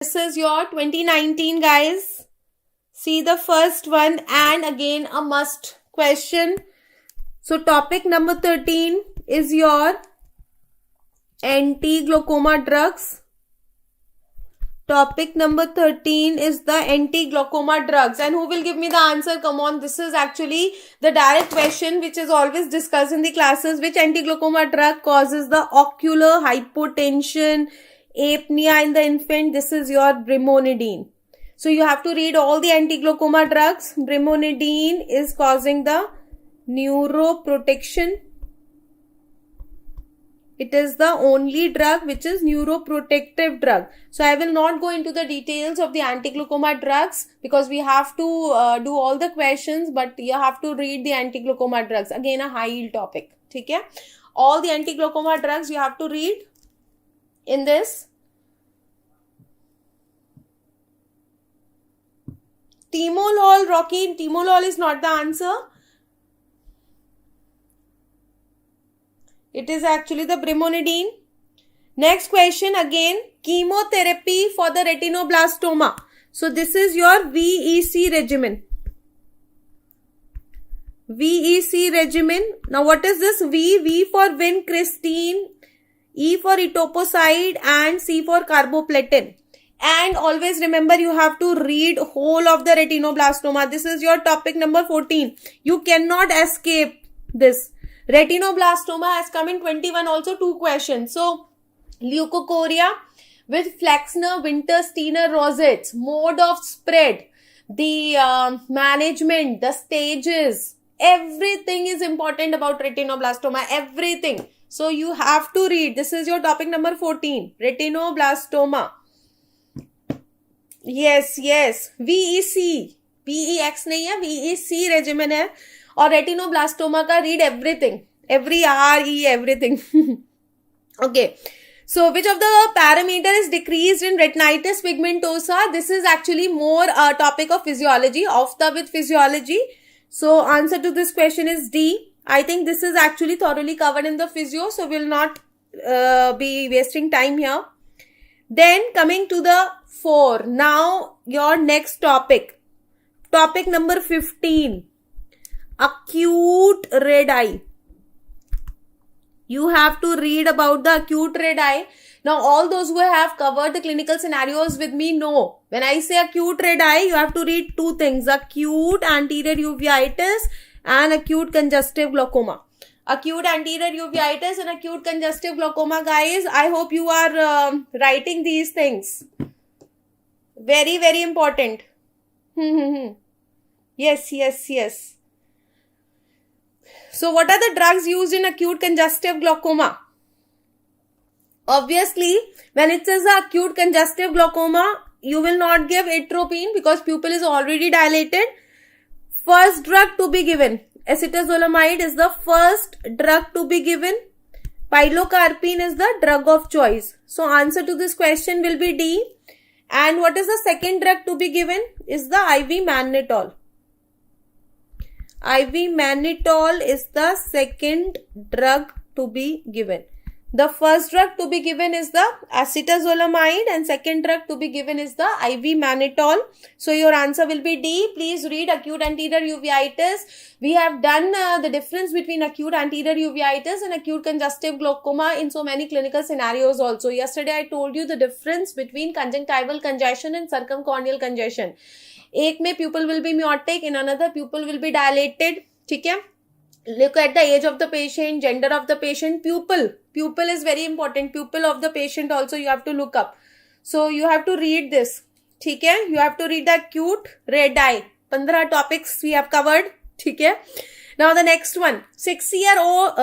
This is your 2019, guys. See the first one, and again a must question. So topic number 13 is your anti-glaucoma drugs. Topic number 13 is the anti-glaucoma drugs. And who will give me the answer? Come on, this is actually the direct question which is always discussed in the classes. Which anti-glaucoma drug causes the ocular hypotension, apnea in the infant? This is your brimonidine. So you have to read all the anti-glaucoma drugs. Brimonidine is causing the neuroprotection. It is the only drug which is neuroprotective drug. So I will not go into the details of the anti-glaucoma drugs because we have to do all the questions, but you have to read the anti-glaucoma drugs. Again, a high yield topic. Okay? All the anti-glaucoma drugs you have to read in this. Timolol, Rocky, Timolol is not the answer. It is actually the brimonidine. Next question again, chemotherapy for the retinoblastoma. So this is your VEC regimen. VEC regimen. Now what is this? V for vincristine, E for etoposide, and C for carboplatin. And always remember, you have to read whole of the retinoblastoma. This is your topic number 14. You cannot escape this. Retinoblastoma has come in 21 also 2 questions. So, leukocoria with Flexner-Winter-Steiner rosettes, mode of spread, the management, the stages, everything is important about retinoblastoma, everything. So, you have to read. This is your topic number 14, retinoblastoma. Yes, VEC, VEX नहीं है, VEC regimen है. और retinoblastoma का read everything, every RE, everything. Okay. So, which of the parameter is decreased in retinitis pigmentosa? This is actually more a topic of physiology, with physiology. So, answer to this question is D. I think this is actually thoroughly covered in the physio, so we'll not be wasting time here. Then, coming to the 4. Now, your next topic. Topic number 15. Acute red eye. You have to read about the acute red eye. Now, all those who have covered the clinical scenarios with me know, when I say acute red eye, you have to read 2 things. Acute anterior uveitis and acute congestive glaucoma. Acute anterior uveitis and acute congestive glaucoma, guys. I hope you are writing these things. Very, very important. Yes. So, what are the drugs used in acute congestive glaucoma? Obviously, when it says acute congestive glaucoma, you will not give atropine because pupil is already dilated. First drug to be given, acetazolamide is the first drug to be given. Pilocarpine is the drug of choice. So, answer to this question will be D. And what is the second drug to be given? Is the IV mannitol. IV mannitol is the second drug to be given. The first drug to be given is the acetazolamide and second drug to be given is the IV mannitol. So your answer will be D. Please read acute anterior uveitis. We have done the difference between acute anterior uveitis and acute congestive glaucoma in so many clinical scenarios also. Yesterday I told you the difference between conjunctival congestion and circumcorneal congestion. एक में pupil will be miotic, in another pupil will be dilated. ठीक है? Look at the age of the patient, gender of the patient, pupil is very important. Pupil of the patient also you have to look up. So you have to read this. ठीक है? You have to read the acute red eye. 15 topics we have covered. ठीक है? Now the next one, 3-year-old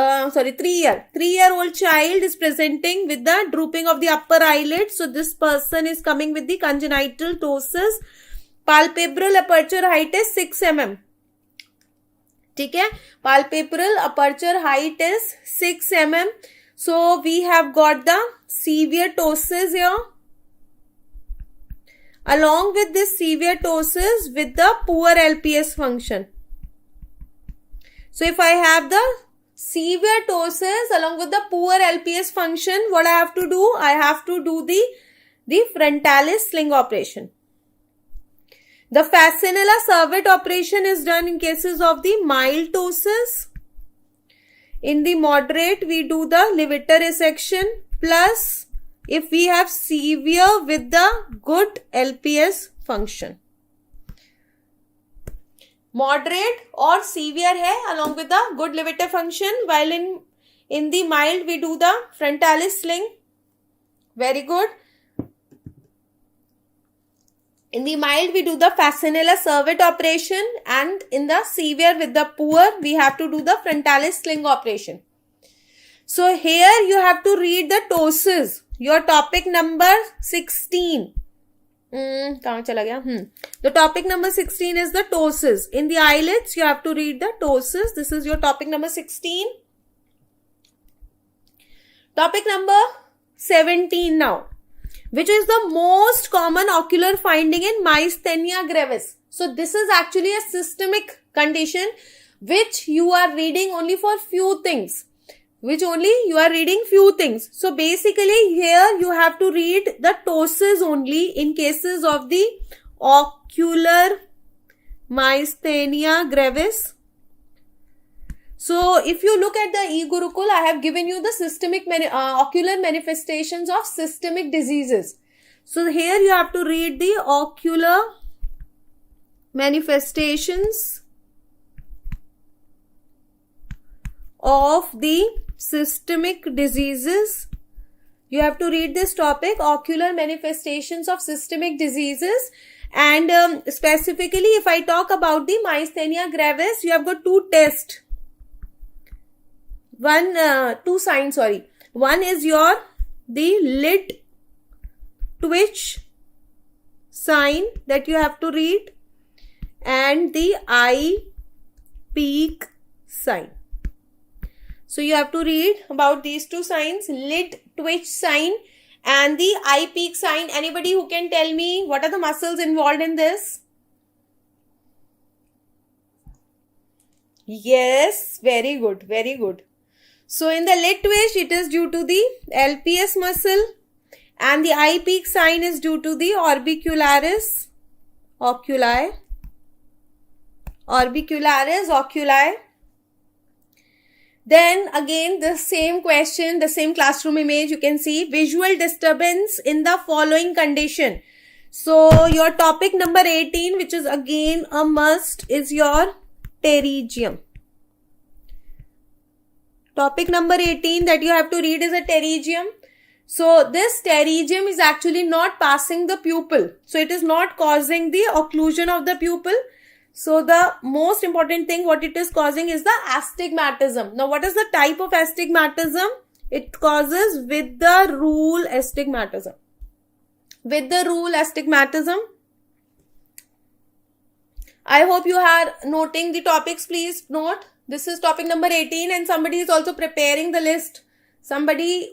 child is presenting with the drooping of the upper eyelid. So this person is coming with the congenital ptosis. Palpebral aperture height is 6 mm. ठीक है? Palpebral aperture height is 6 mm. So we have got the severe ptosis here. Along with this severe ptosis with the poor LPS function. So if I have the severe ptosis along with the poor LPS function, what I have to do? I have to do the the frontalis sling operation. The fascinella servate operation is done in cases of the mild ptosis. In the moderate, we do the levator resection, plus if we have severe with the good LPS function. Moderate or severe है along with the good levator function, while in the mild we do the frontalis sling. Very good. In the mild, we do the fascinella servate operation, and in the severe with the poor, we have to do the frontalis sling operation. So here you have to read the ptosis. Your topic number 16. कहाँ चला गया? The topic number 16 is the ptosis. In the eyelids, you have to read the ptosis. This is your topic number 16. Topic number 17 now. Which is the most common ocular finding in myasthenia gravis. So this is actually a systemic condition which you are reading only for few things. So basically here you have to read the ptosis only in cases of the ocular myasthenia gravis. So if you look at the e-Gurukul, I have given you the systemic ocular manifestations of systemic diseases. So here you have to read the ocular manifestations of the systemic diseases. You have to read this topic, ocular manifestations of systemic diseases. And specifically, if I talk about the myasthenia gravis, you have got two tests. Two signs, One is the lid twitch sign that you have to read, and the eye peak sign. So you have to read about these two signs, lid twitch sign and the eye peak sign. Anybody who can tell me what are the muscles involved in this? Yes, very good, very good. So in the lid twitch, it is due to the LPS muscle, and the eye peak sign is due to the orbicularis oculi. Then again, the same question, the same classroom image, you can see visual disturbance in the following condition. So your topic number 18, which is again a must, is your pterygium. Topic number 18 that you have to read is a pterygium. So this pterygium is actually not passing the pupil. So it is not causing the occlusion of the pupil. So the most important thing what it is causing is the astigmatism. Now what is the type of astigmatism? It causes with the rule astigmatism. I hope you are noting the topics. Please note. This is topic number 18 and somebody is also preparing the list. Somebody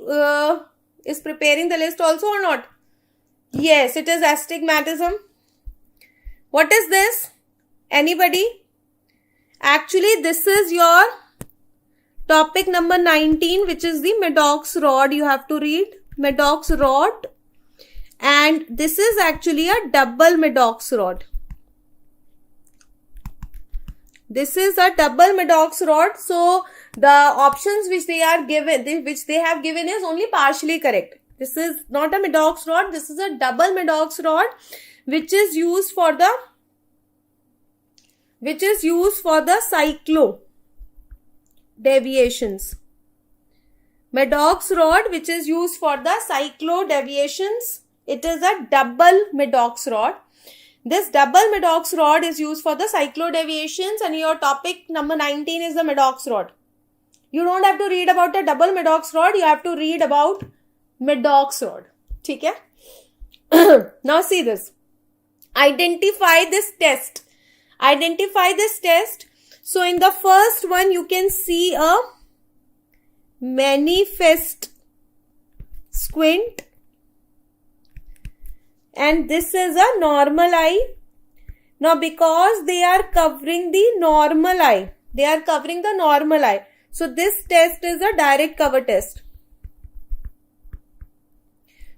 is preparing the list also or not? Yes, it is astigmatism. What is this? Anybody? Actually, this is your topic number 19, which is the Maddox rod. You have to read Maddox rod. And this is actually a double Maddox rod. This is a double Maddox rod. So the options which they have given is only partially correct. This is not a Maddox rod. This is a double Maddox rod, which is used for the cyclo deviations. Maddox rod, which is used for the cyclo deviations. It is a double Maddox rod. This double Maddox rod is used for the cyclo deviations, and your topic number 19 is the Maddox rod. You don't have to read about the double Maddox rod. You have to read about Maddox rod. Okay? Now see this. Identify this test. So in the first one, you can see a manifest squint. And this is a normal eye. Now because they are covering the normal eye. So this test is a direct cover test.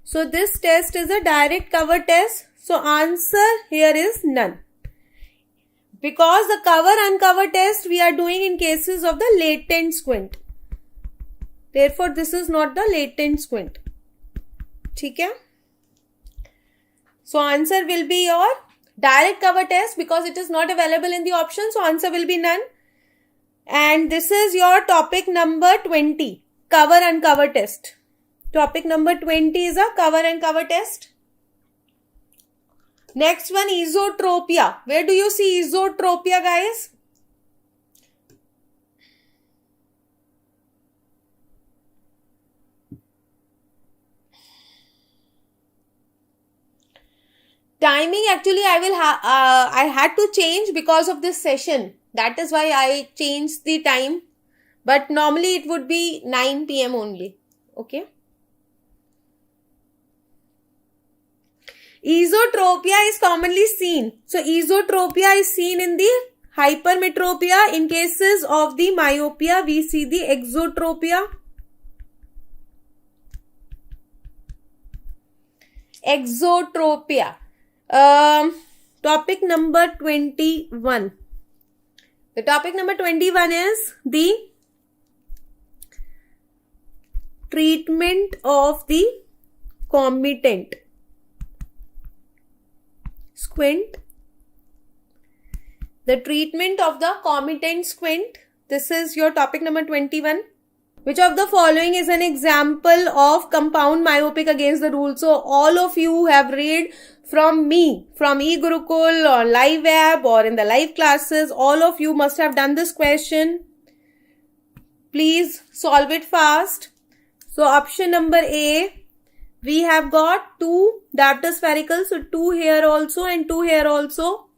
So this test is a direct cover test. So answer here is none. Because the cover uncover test we are doing in cases of the latent squint. Therefore this is not the latent squint. ठीक है? So answer will be your direct cover test because it is not available in the option. So answer will be none. And this is your topic number 20. Cover uncover test. Topic number 20 is a cover and cover test. Next one, esotropia. Where do you see esotropia, guys? Timing actually I had to change because of this session. That is why I changed the time. But normally it would be 9 p.m. only. Okay. Esotropia is commonly seen. So esotropia is seen in the hypermetropia. In cases of the myopia, we see the exotropia. Exotropia. Topic number 21. The topic number 21 is the treatment of the comitant squint. The treatment of the comitant squint. This is your topic number 21. Which of the following is an example of compound myopic against the rule? So all of you have read from me, from eGurukul or live app or in the live classes. All of you must have done this question. Please solve it fast. So option number A, we have got 2 diopter sphericals. So 2 here also and 2 here also.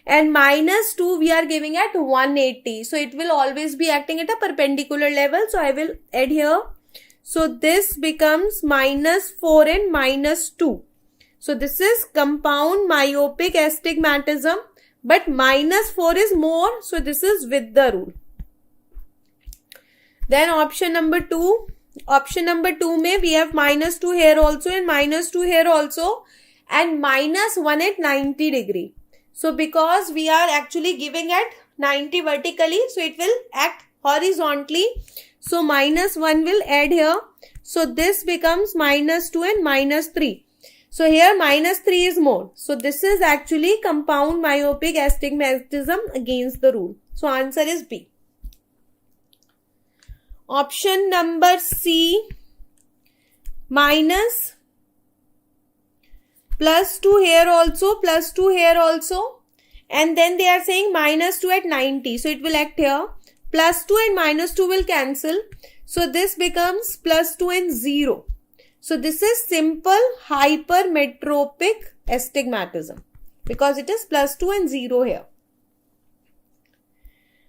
And minus 2 we are giving at 180. So it will always be acting at a perpendicular level. So I will add here. So this becomes minus 4 and minus 2. So this is compound myopic astigmatism. But minus 4 is more. So this is with the rule. Then option number 2. Option number 2 mein we have minus 2 here also and minus 2 here also. And minus 1 at 90 degree. So because we are actually giving at 90 vertically, so it will act horizontally. So minus 1 will add here. So this becomes minus 2 and minus 3. So here minus 3 is more. So this is actually compound myopic astigmatism against the rule. So answer is B. Option number C, minus plus 2 here also, plus 2 here also. And then they are saying minus 2 at 90. So it will act here. Plus 2 and minus 2 will cancel. So this becomes plus 2 and 0. So this is simple hypermetropic astigmatism. Because it is plus 2 and 0 here.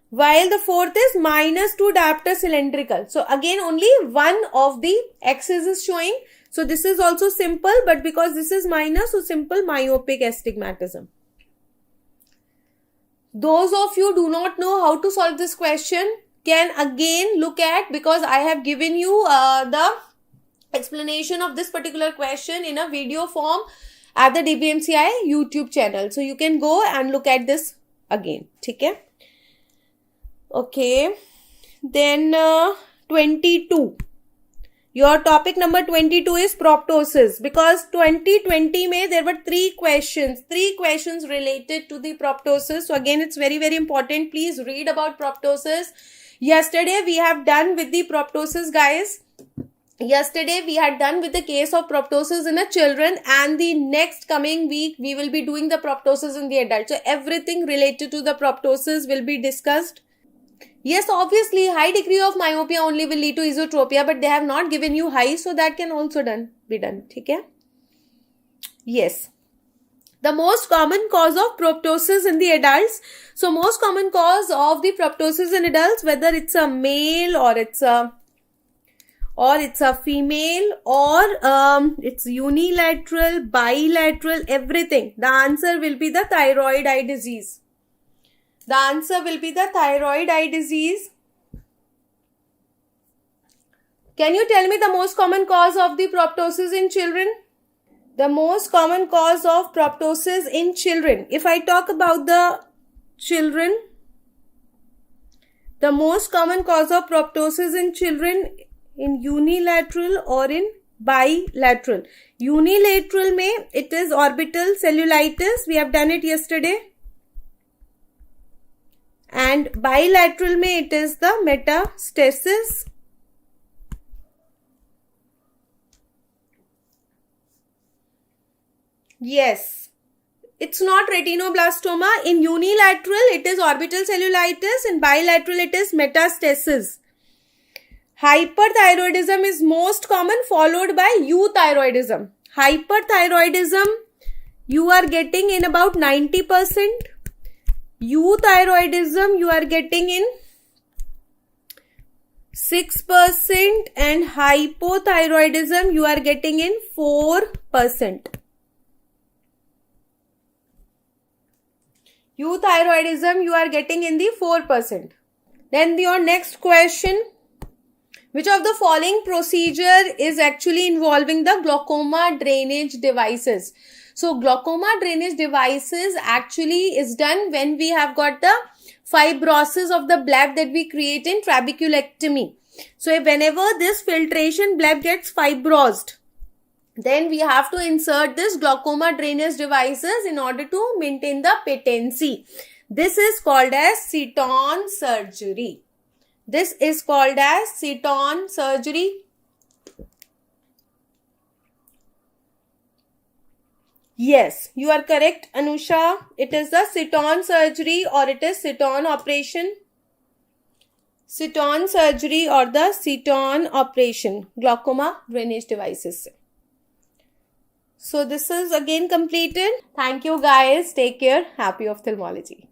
While the fourth is minus 2 diopter cylindrical. So again only one of the axes is showing. So this is also simple, but because this is minus, so simple myopic astigmatism. Those of you do not know how to solve this question can again look at, because I have given you the explanation of this particular question in a video form at the DBMCI YouTube channel. So you can go and look at this again. Okay? Okay. Then 22. Your topic number 22 is proptosis, because 2020 mein there were 3 questions related to the proptosis. So again it's very very important. Please read about proptosis. Yesterday we have done with the proptosis, guys. Yesterday we had done with the case of proptosis in the children, and the next coming week we will be doing the proptosis in the adult. So everything related to the proptosis will be discussed. Yes, obviously, high degree of myopia only will lead to esotropia, but they have not given you high, so that can also be done. Okay? Yes. The most common cause of proptosis in the adults. So, most common cause of the proptosis in adults, whether it's a male or it's a female or it's unilateral, bilateral, everything. The answer will be the thyroid eye disease. The answer will be the thyroid eye disease. Can you tell me the most common cause of the proptosis in children? The most common cause of proptosis in children. If I talk about the children, the most common cause of proptosis in children in unilateral or in bilateral. Unilateral में it is orbital cellulitis. We have done it yesterday. And bilateral में it is the metastasis. Yes, it's not retinoblastoma. In unilateral, it is orbital cellulitis. In bilateral, it is metastasis. Hyperthyroidism is most common, followed by euthyroidism. Hyperthyroidism, you are getting in about 90%. Euthyroidism, you are getting in 6%. And hypothyroidism, you are getting in 4%. Euthyroidism, you are getting in the 4%. Then your next question, which of the following procedure is actually involving the glaucoma drainage devices? So glaucoma drainage devices actually is done when we have got the fibrosis of the bleb that we create in trabeculectomy. So whenever this filtration bleb gets fibrosed, then we have to insert this glaucoma drainage devices in order to maintain the patency. This is called as Seton surgery. This is called as Seton surgery. Yes, you are correct, Anusha. It is the Seton surgery or it is Seton operation. Seton surgery or the Seton operation. Glaucoma drainage devices. So this is again completed. Thank you guys. Take care. Happy ophthalmology.